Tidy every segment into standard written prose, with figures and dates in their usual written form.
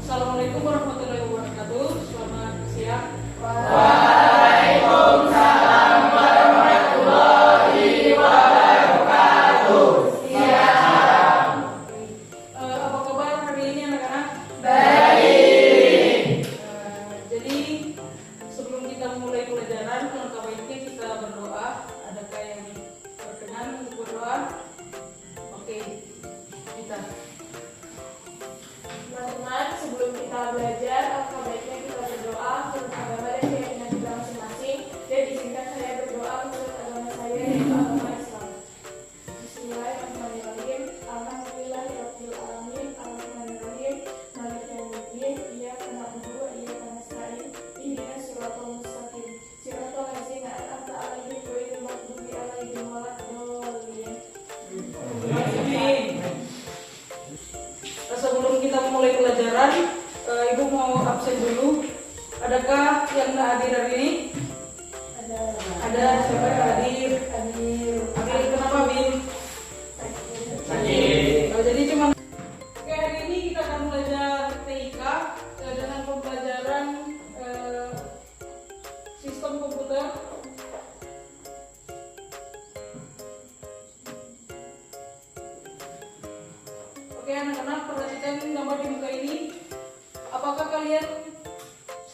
Assalamualaikum warahmatullahi wabarakatuh. Selamat siang. Waalaikumsalam warahmatullahi wabarakatuh. Siang. Apa kabar hari ini anak-anak? Baik. Jadi sebelum kita memulai pelajaran, alangkah baiknya kita berdoa. Adakah yang berkenan untuk berdoa? Oke, kita. Teman-teman, sebelum kita belajar, alangkah baiknya kita berdoa menurut agama dan keyakinan kita masing-masing. Dan izinkan saya berdoa menurut agama saya, yaitu agama Islam. Bismillahirrahmanirrahim. Alhamdulillahirabbil alamin. Arrahmanirrahim. Maliki yaumiddin. Iyyaka na'budu wa iyyaka nasta'in. Ihdinas siratal mustaqim. Siratal ladzina an'amta 'alaihim ghairil maghdubi 'alaihim waladdallin. Sebelum kita memulai pelajaran, Ibu mau absen dulu. Adakah yang nggak hadir hari ini? Ada. Siapa yang hadir? Hadir. Kenapa, Bin? Sakit. Jadi cuma. Oke, hari ini kita akan belajar TIK dengan pembelajaran sistem komputer. Oke anak-anak, perhatikan gambar di muka ini. Apakah kalian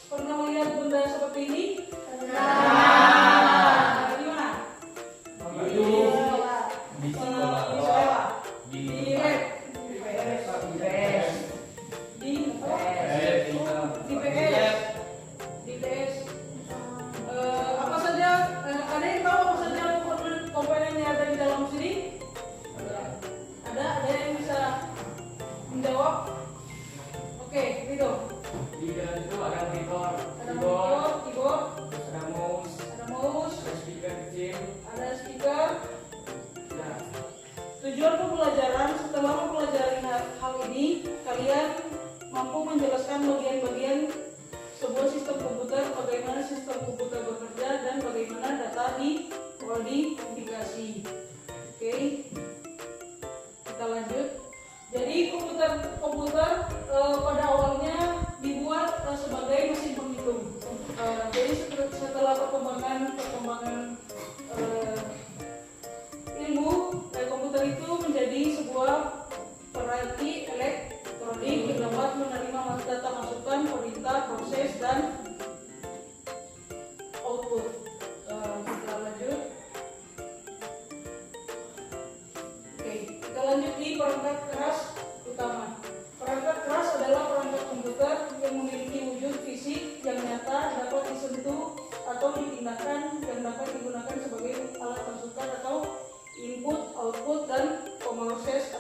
pernah melihat benda seperti ini? Pernah. Di mana? Di sekolah. Di web. Di PS. Di PS. Apa saja? Ada yang tahu apa saja komponen yang ada di dalam sini? Ada yang bisa menjawab? Oke, itu. Di dalam itu ada monitor, Ada monitor, keyboard, ada mouse, ada mouse, ada speaker kecil. ada speaker. Ya. Tujuan pembelajaran, setelah mempelajari hal ini, kalian mampu menjelaskan bagian-bagian sebuah sistem komputer, bagaimana sistem komputer bekerja dan bagaimana data dikodifikasi. Oke, kita lanjut. Jadi komputer pada awalnya dibuat sebagai mesin penghitung. Jadi setelah perkembangan ilmu, komputer itu menjadi sebuah perangkat elektronik yang dapat menerima data masukan, perintah, proses, dan output. Kita lanjut. Oke, kita lanjut di perangkat keras utama. Perangkat keras adalah perangkat komputer yang memiliki wujud fisik yang nyata, dapat disentuh atau dipindahkan, yang dapat digunakan sebagai alat masukan atau input, output, dan proses.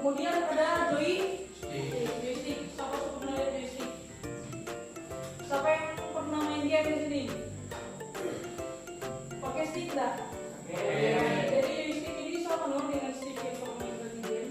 Kemudian ada joystick. Siapa pernah lihat joystick? Siapa yang pernah main game di sini? Pakai stick enggak? Jadi joystick ini sama dengan stick yang pernah main di game.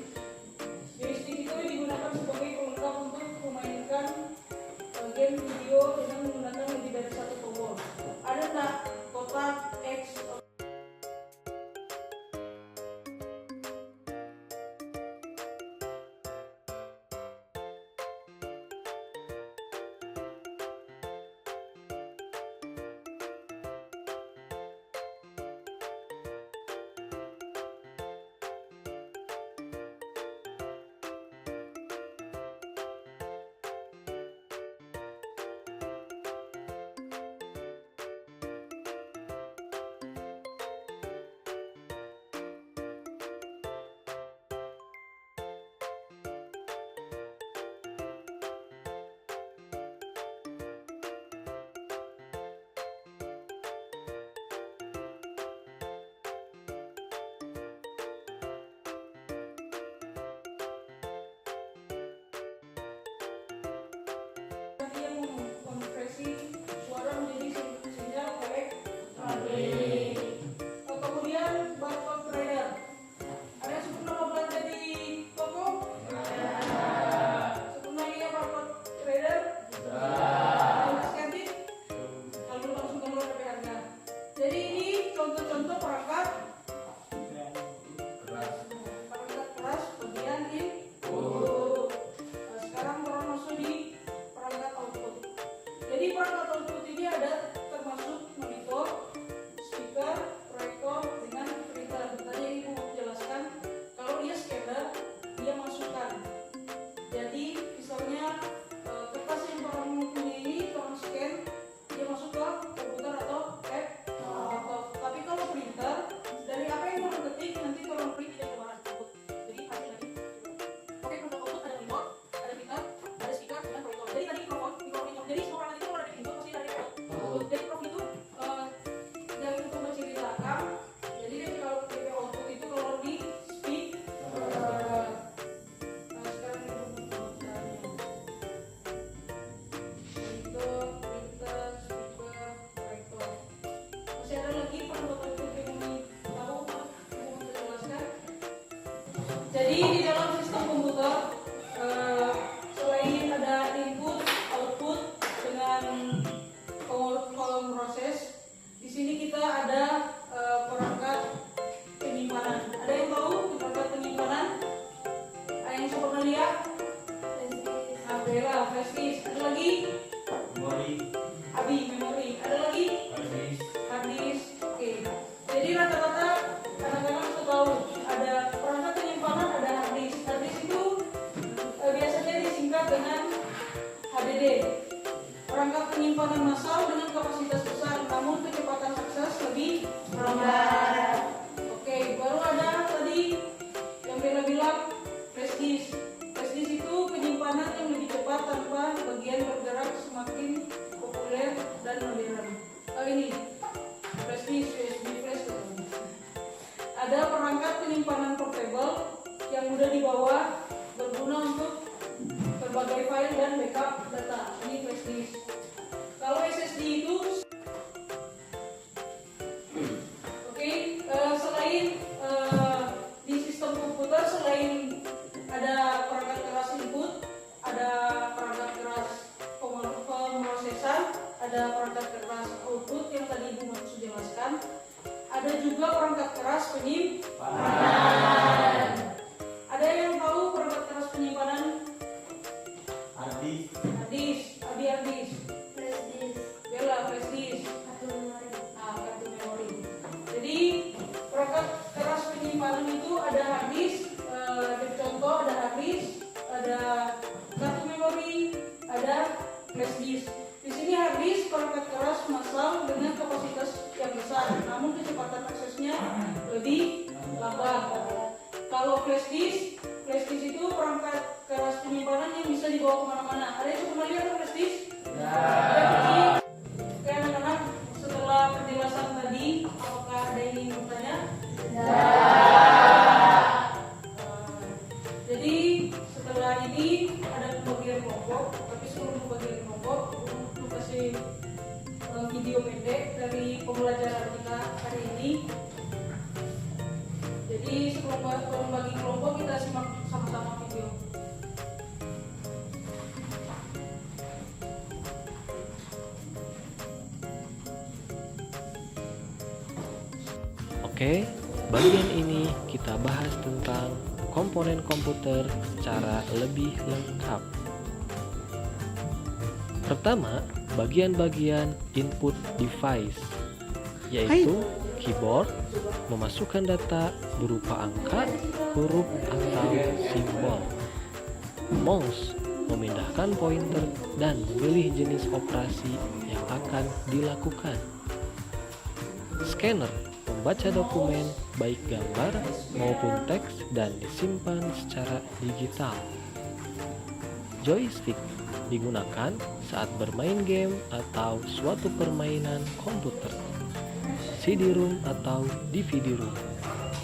Bella, flash disk. Ada lagi? Memori. Abi, memori. Ada lagi? Hard disk. Hard disk. Oke. Jadi rata-rata kadang-kadang kita tahu ada perangkat penyimpanan, ada hard disk. Hard disk itu biasanya disingkat dengan HDD. Perangkat penyimpanan massal dengan kapasitas besar, namun kecepatan akses lebih lambat. Oke, baru ada tadi yang Bella bilang flash disk. Flash disk itu penyimpanan yang lebih cepat tanpa bagian bergerak, semakin populer dan modern. Ini flash disk, USB flash. Ada perangkat penyimpanan portable yang mudah dibawa, berguna untuk berbagai file dan backup data. Ini flash disk. Kalau SSD itu selain di sistem komputer, selain ada perangkat keras input, ada perangkat keras pemrosesan, ada perangkat keras output yang tadi Ibu Maksud jelaskan, ada juga perangkat keras penyimpanan. Ada yang tahu perangkat keras penyimpanan? Hard disk. Hard disk, Abi hard disk, Flash disk, Bella flash disk, kartu memori. kartu memori. Jadi perangkat keras penyimpanan itu ada hard disk, contoh ada hard disk, ada kartu memori, ada flash disk. Di sini hard disk perangkat keras massal dengan kapasitas yang besar, namun kecepatan aksesnya lebih lambat. Kalau flash disk itu perangkat keras penyimpanan yang bisa dibawa kemana-mana. Ada yang pernah lihat flash disk? Ya. Oke anak-anak, setelah penjelasan tadi, apakah ada yang ingin bertanya? Jadi setelah ini ada pembagian kelompok, tapi sebelum pembagian kelompok, untuk kasih video pendek dari pembelajaran kita hari ini. Jadi sebelum membagi kelompok, kita simak sama-sama video. Oke, bagian ini kita bahas tentang komponen komputer secara lebih lengkap. Pertama, bagian-bagian input device, yaitu keyboard, memasukkan data berupa angka, huruf, atau simbol. Mouse, memindahkan pointer dan memilih jenis operasi yang akan dilakukan. Scanner, membaca dokumen baik gambar maupun teks dan disimpan secara digital. Joystick digunakan saat bermain game atau suatu permainan komputer. CD-ROM atau DVD-ROM,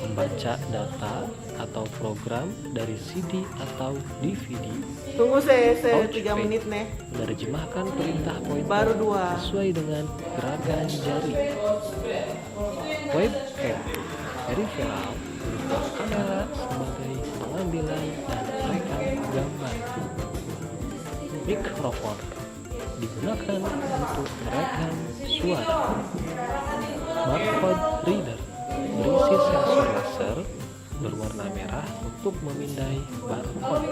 membaca data atau program dari CD atau DVD. Tunggu saya 3 Touchpad, menit nih. menerjemahkan perintah pointer Baru 2. sesuai dengan gerakan jari. Webcam, peripheral berupa kamera sebagai pengambilan dan rekam gambar. Mikrofon digunakan untuk merekam suara. Barcode reader berisi sensor laser berwarna merah untuk memindai barcode.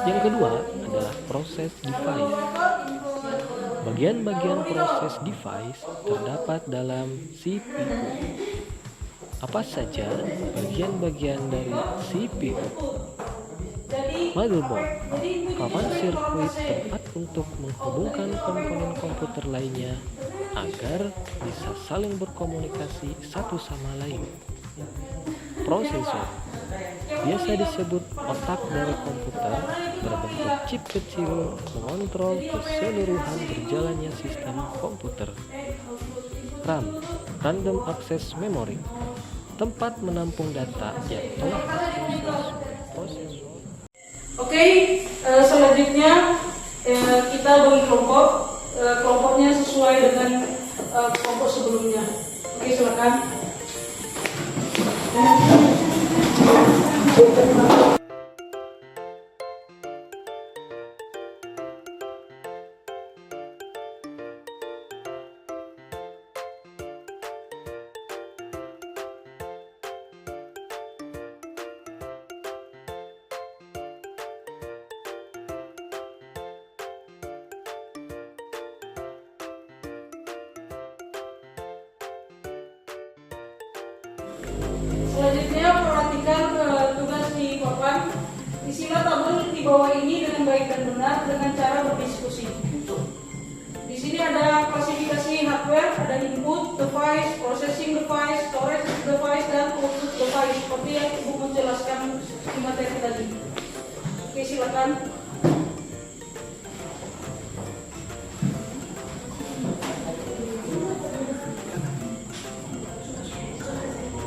Yang kedua adalah proses device. Bagian-bagian proses device terdapat dalam CPU. Apa saja bagian-bagian dari CPU? Motherboard, papan sirkuit tempat untuk menghubungkan komponen komputer lainnya agar bisa saling berkomunikasi satu sama lain. Prosesor, biasa disebut otak dari komputer, berbentuk chip kecil mengontrol keseluruhan berjalannya sistem komputer. RAM, Random Access Memory, tempat menampung data yang telah diproses prosesor. Oke, selanjutnya kita bagi kelompok. Kelompoknya sesuai dengan kelompok sebelumnya. Oke, silakan. Selanjutnya perhatikan tugas di papan. Isilah tabel di bawah ini dengan baik dan benar dengan cara berdiskusi. Di sini ada klasifikasi hardware, ada input device, processing device, storage device, dan output device seperti yang Ibu menjelaskan di materi tadi. Oke, silakan.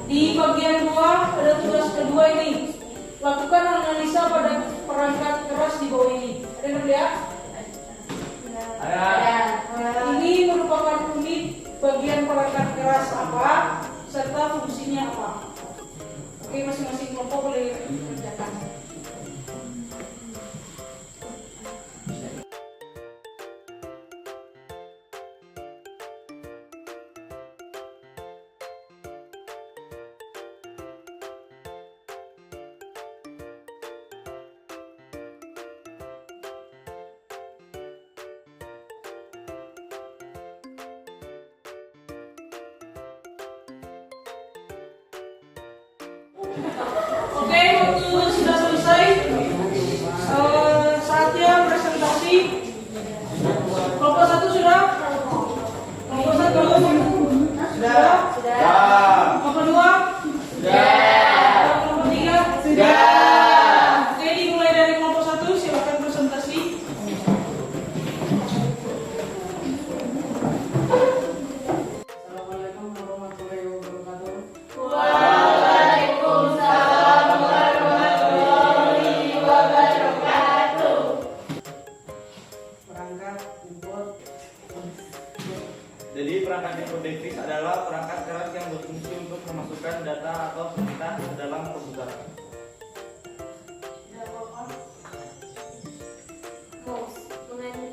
Di bagian 2 ada tugas kedua ini. Lakukan analisa pada perangkat keras di bawah ini. Ada yang melihat? Ini merupakan unit bagian perangkat keras apa serta fungsinya apa. Oke, masing-masing kelompok boleh kerjakan. Oke, waktu sudah selesai. Saatnya presentasi. Kelompok 1 sudah? Kelompok 1 sudah? Kelompok 2? Kelompok 3? Oke, dimulai dari kelompok 1. Silakan presentasi. Assalamualaikum warahmatullahi wabarakatuh. Perangkat input. Jadi perangkat input device adalah perangkat keras yang berfungsi untuk memasukkan data atau perintah ke dalam komputer. Mouse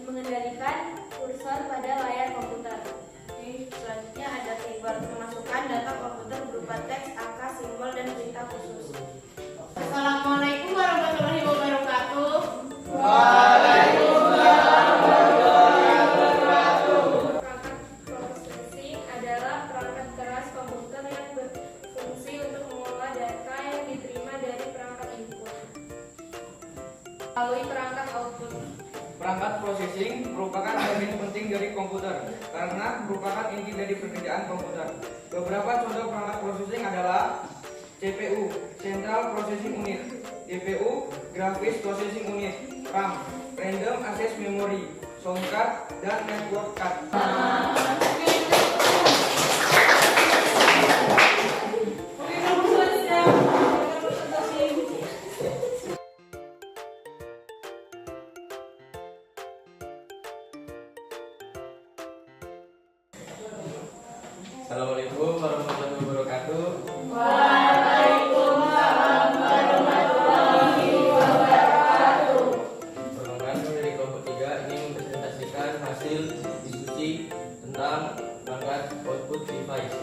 mengendalikan kursor pada layar komputer. Selanjutnya ada keyboard memasukkan data komputer berupa teks, angka, simbol, dan perintah khusus. Assalamualaikum warahmatullahi wabarakatuh. Perangkat processing adalah perangkat keras komputer yang berfungsi untuk mengolah data yang diterima dari perangkat input melalui perangkat output. Perangkat processing merupakan elemen penting dari komputer karena merupakan inti dari pekerjaan komputer. Beberapa contoh perangkat processing adalah CPU, Central Processing Unit, GPU, Graphics Processing Unit, RAM, Random Access Memory, Sound Card, dan Network Card. Oke, kelompok selanjutnya. Silakan presentasi. Assalamualaikum warahmatullahi wabarakatuh. Perkenalkan, saya dari kelompok 3 ini mempresentasikan hasil diskusi tentang perangkat output device.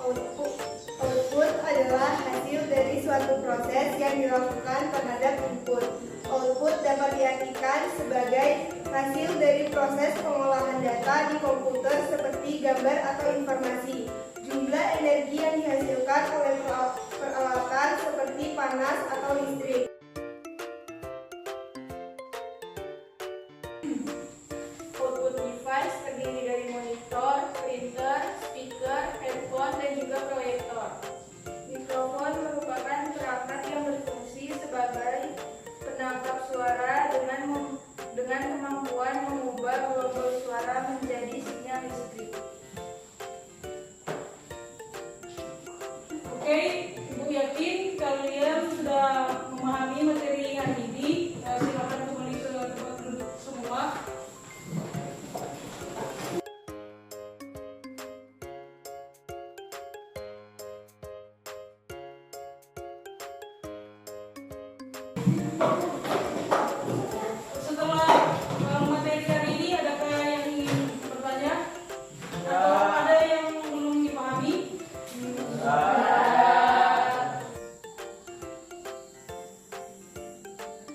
Output adalah hasil dari suatu proses yang dilakukan terhadap input. Output dapat diartikan sebagai hasil dari proses pengolahan data di komputer seperti gambar atau informasi. Jumlah energi yang dihasilkan oleh peralatan seperti panas atau listrik. Output device terdiri dari monitor, printer, speaker, headphone, dan juga proyektor. Mikrofon merupakan perangkat yang berfungsi sebagai penangkap suara dengan kemampuan mengubah gelombang suara menjadi sinyal listrik. Oke, Ibu yakin kalian sudah memahami materi hari ini. Silakan kembali ke tempat duduk semua. Setelah materi hari ini, adakah yang ingin bertanya? Atau ada yang belum dipahami?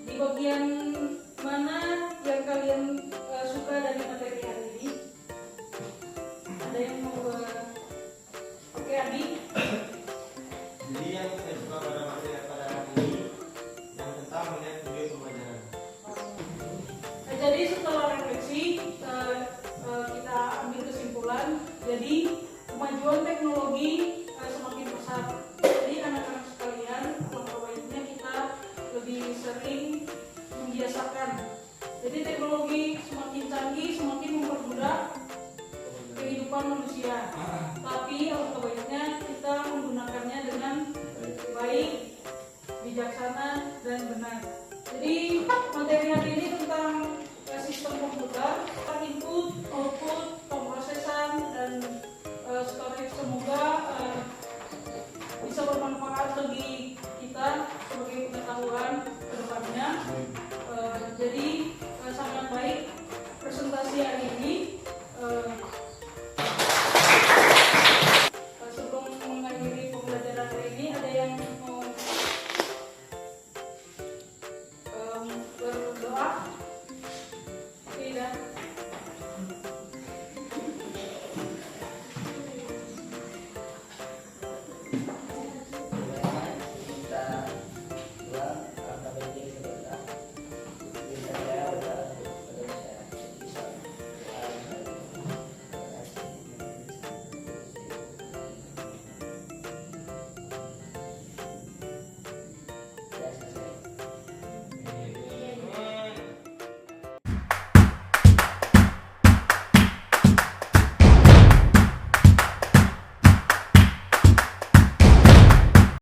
Di bagian mana yang kalian suka dari materi hari ini? Ada yang mau Oke, Adi? saya suka pada materi pada hari ini yang tentang melihat video pembelajaran. Nah, jadi setelah refleksi kita ambil kesimpulan. Jadi kemajuan teknologi semakin pesat. Jadi anak-anak sekalian, alangkah baiknya kita lebih sering membiasakan. Jadi teknologi semakin canggih, semakin mempermudah kehidupan manusia. Tapi alangkah baiknya kita menggunakannya dengan baik, bijaksana, dan benar. Jadi materi hari ini tentang sistem komputer, input, output, pemrosesan, dan storage. Semoga